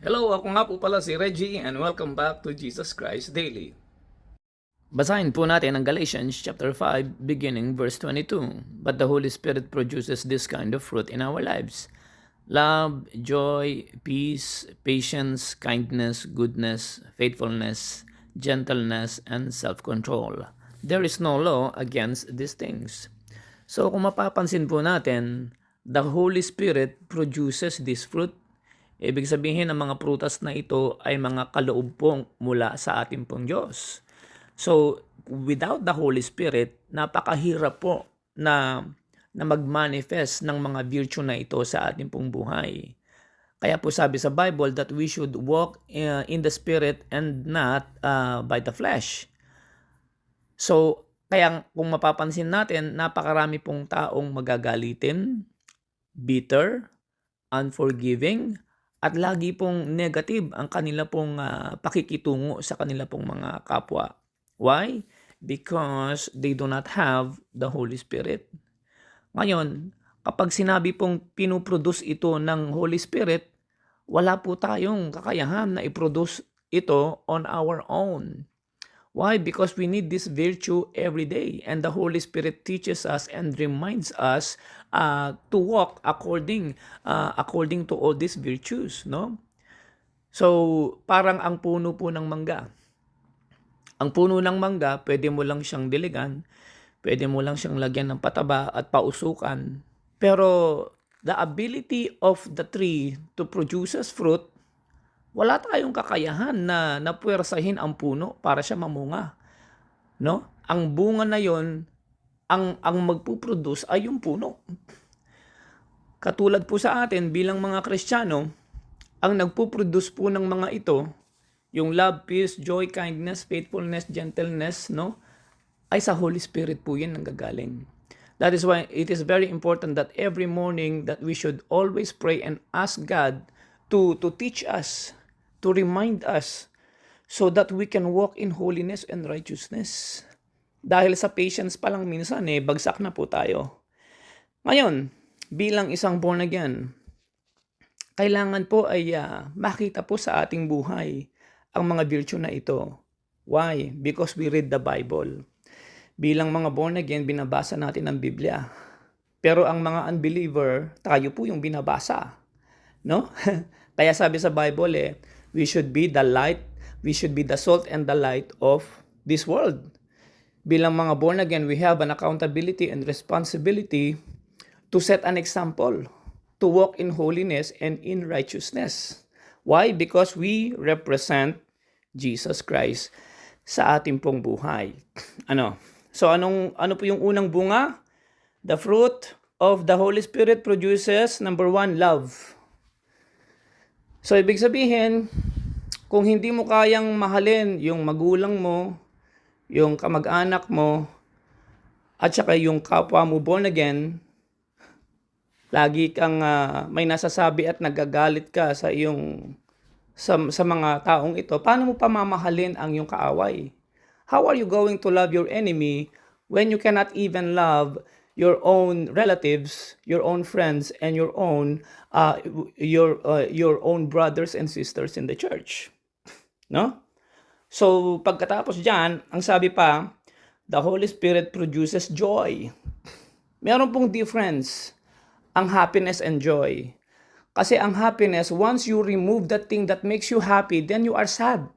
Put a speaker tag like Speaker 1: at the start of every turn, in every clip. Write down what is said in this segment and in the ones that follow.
Speaker 1: Hello, ako nga po pala si Reggie and welcome back to Jesus Christ Daily. Basahin po natin ang Galatians chapter 5 beginning verse 22. But the Holy Spirit produces this kind of fruit in our lives: love, joy, peace, patience, kindness, goodness, faithfulness, gentleness, and self-control. There is no law against these things. So kung mapapansin po natin, the Holy Spirit produces this fruit. Ibig sabihin, ang mga prutas na ito ay mga kaloob pong mula sa ating pong Diyos. So, without the Holy Spirit, napakahirap po na mag-manifest ng mga virtue na ito sa ating pong buhay. Kaya po sabi sa Bible that we should walk in the Spirit and not by the flesh. So, kaya kung mapapansin natin, napakarami pong taong magagalitin, bitter, unforgiving, at lagi pong negative ang kanila pong pakikitungo sa kanila pong mga kapwa. Why? Because they do not have the Holy Spirit. Ngayon, kapag sinabi pong pinuproduce ito ng Holy Spirit, wala po tayong kakayahan na i-produce ito on our own. Why? Because we need this virtue every day, and the Holy Spirit teaches us and reminds us to walk according to all these virtues, no? So, parang ang puno po ng mangga. Ang puno ng mangga, pwede mo lang siyang diligan, pwede mo lang siyang lagyan ng pataba at pausukan. Pero the ability of the tree to produce fruit, wala tayong kakayahan na napuwersahin ang puno para siya mamunga, no? Ang bunga na 'yon, ang magpo-produce ay yung puno. Katulad po sa atin bilang mga Kristiyano, ang nagpo-produce po ng mga ito, yung love, peace, joy, kindness, faithfulness, gentleness, no? Ay sa Holy Spirit po 'yan nanggagaling. That is why it is very important that every morning that we should always pray and ask God to teach us, to remind us, so that we can walk in holiness and righteousness. Dahil sa patience pa lang minsan bagsak na po tayo. Ngayon, bilang isang born again, kailangan po ay makita po sa ating buhay ang mga virtue na ito. Why? Because we read the Bible. Bilang mga born again, binabasa natin ang Biblia. Pero ang mga unbeliever, tayo po yung binabasa. No? Kaya sabi sa Bible we should be the light, we should be the salt and the light of this world. Bilang mga born again, we have an accountability and responsibility to set an example, to walk in holiness and in righteousness. Why? Because we represent Jesus Christ sa ating pong buhay. So ano po yung unang bunga? The fruit of the Holy Spirit produces, number 1, love. So, ibig sabihin, kung hindi mo kayang mahalin yung magulang mo, yung kamag-anak mo, at saka yung kapwa mo born again, lagi kang may nasasabi at nagagalit ka sa mga taong ito, paano mo pamamahalin ang iyong kaaway? How are you going to love your enemy when you cannot even love your own relatives, your own friends, and your own brothers and sisters in the church? No? So, pagkatapos diyan, ang sabi pa, the Holy Spirit produces joy. Meron pong difference ang happiness and joy. Kasi ang happiness, once you remove that thing that makes you happy, then you are sad.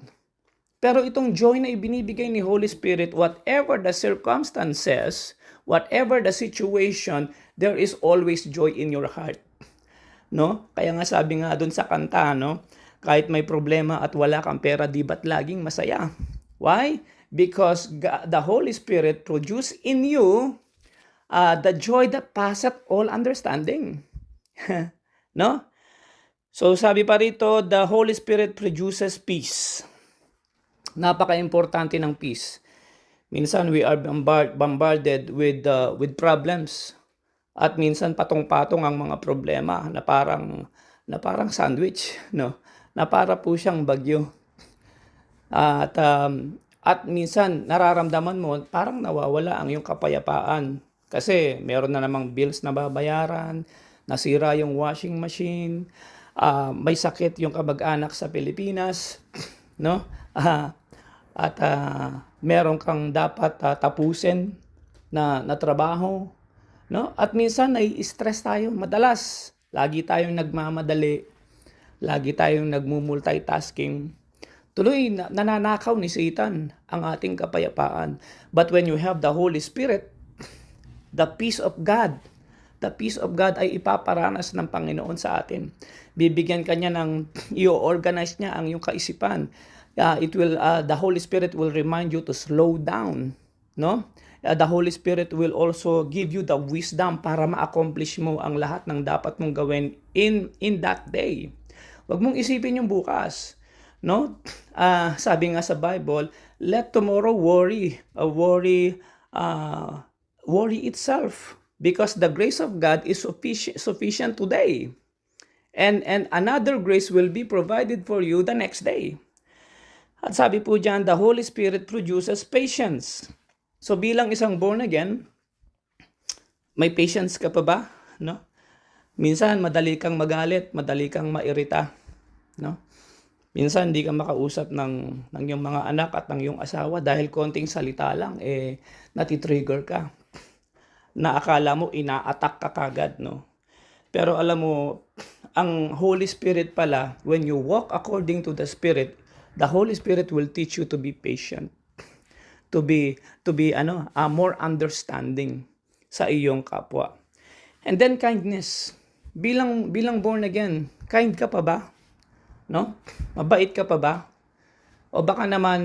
Speaker 1: Pero itong joy na ibinibigay ni Holy Spirit, whatever the circumstances, whatever the situation, there is always joy in your heart. No? Kaya nga sabi nga doon sa kanta, no? Kahit may problema at wala kang pera, di ba't laging masaya? Why? Because the Holy Spirit produce in you the joy that passeth all understanding. No? So sabi pa rito, the Holy Spirit produces peace. Napaka-importante ng peace. Minsan we are bombarded with problems. At minsan patong-patong ang mga problema na parang sandwich, no? Na para po siyang bagyo. At minsan nararamdaman mo parang nawawala ang iyong kapayapaan kasi meron na namang bills na babayaran, nasira yung washing machine, may sakit yung kamag-anak sa Pilipinas, no? At meron kang dapat tapusin na trabaho, no? At minsan nai-stress tayo, madalas lagi tayong nagmamadali, lagi tayong nagmu-multitasking. Tuloy nananakaw ni Satan ang ating kapayapaan. But when you have the Holy Spirit, the peace of God ay ipaparanas ng Panginoon sa atin. Bibigyan ka niya ng, i-organize niya ang iyong kaisipan. The Holy Spirit will remind you to slow down, no? The Holy Spirit will also give you the wisdom para ma-accomplish mo ang lahat ng dapat mong gawin in that day. Huwag mong isipin yung bukas, no? Sabi nga sa Bible, let tomorrow worry itself, because the grace of God is sufficient today. And another grace will be provided for you the next day. At sabi po diyan, the Holy Spirit produces patience. So bilang isang born again, may patience ka pa ba? No? Minsan madali kang magalit, madali kang mairita, no? Minsan hindi ka makausap ng iyong mga anak at ng iyong asawa dahil konting salita lang natitrigger ka. Na akala mo ina-attack ka kagad, no? Pero alam mo, ang Holy Spirit pala, when you walk according to the Spirit, the Holy Spirit will teach you to be patient, to be more understanding sa iyong kapwa. And then kindness. Bilang born again, kind ka pa ba? No? Mabait ka pa ba? O baka naman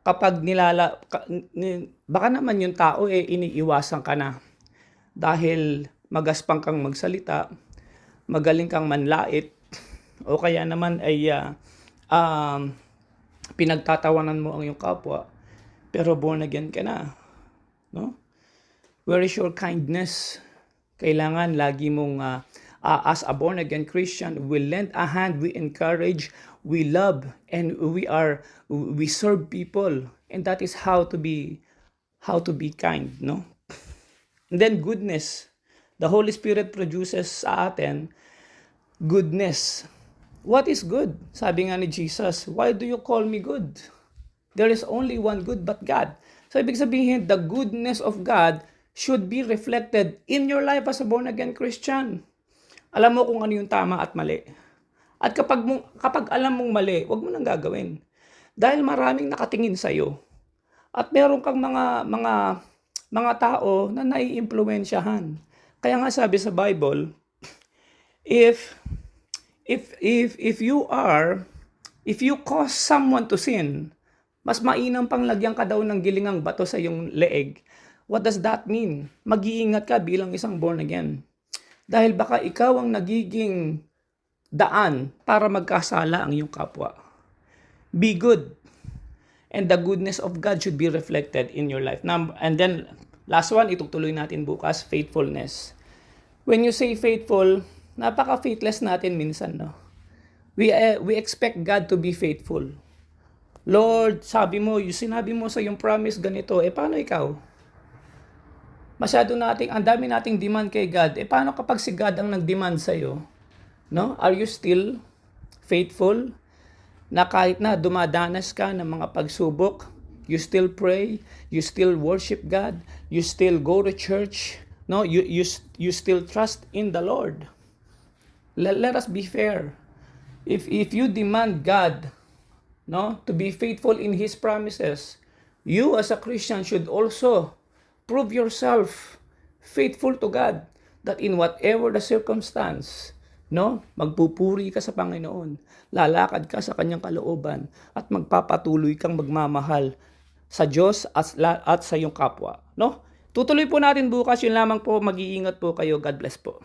Speaker 1: kapag baka naman yung tao iniiwasan ka na dahil magaspang kang magsalita, magaling kang manlait, o kaya naman ay pinagtatawanan mo ang iyong kapwa, pero born again ka na, no? Where is your kindness? Kailangan lagi mong as a born again Christian, we lend a hand, we encourage, we love, and we serve people, and that is how to be kind, no? And then goodness. The Holy Spirit produces sa atin goodness. What is good? Sabi nga ni Jesus, why do you call me good? There is only one good but God. So ibig sabihin, the goodness of God should be reflected in your life as a born again Christian. Alam mo kung ano yung tama at mali. At kapag alam mong mali, wag mo nang gagawin. Dahil maraming nakatingin sa iyo. At meron kang mga tao na naiimpluwensyahan. Kaya nga sabi sa Bible, if you cause someone to sin, mas mainam pang lagyan ka daw ng gilingang bato sa iyong leeg. What does that mean? Mag-iingat ka bilang isang born again. Dahil baka ikaw ang nagiging daan para magkasala ang iyong kapwa. Be good. And the goodness of God should be reflected in your life. And then, last one, itutuloy natin bukas, faithfulness. When you say faithful, napaka-faithless natin minsan, no? We expect God to be faithful. Lord, sinabi mo sa iyong promise ganito, paano ikaw? Ang dami nating demand kay God. Paano kapag si God ang nag-demand sa iyo? No? Are you still faithful? Na kahit na dumadanas ka ng mga pagsubok, you still pray, you still worship God, you still go to church, no? You still trust in the Lord. Let us be fair. If you demand God, no, to be faithful in His promises, you as a Christian should also prove yourself faithful to God, that in whatever the circumstance, no, magpupuri ka sa Panginoon, lalakad ka sa kanyang kalooban, at magpapatuloy kang magmamahal sa Diyos at sa iyong kapwa, no? Tutuloy po natin bukas, yun lamang po, mag-iingat po kayo. God bless po.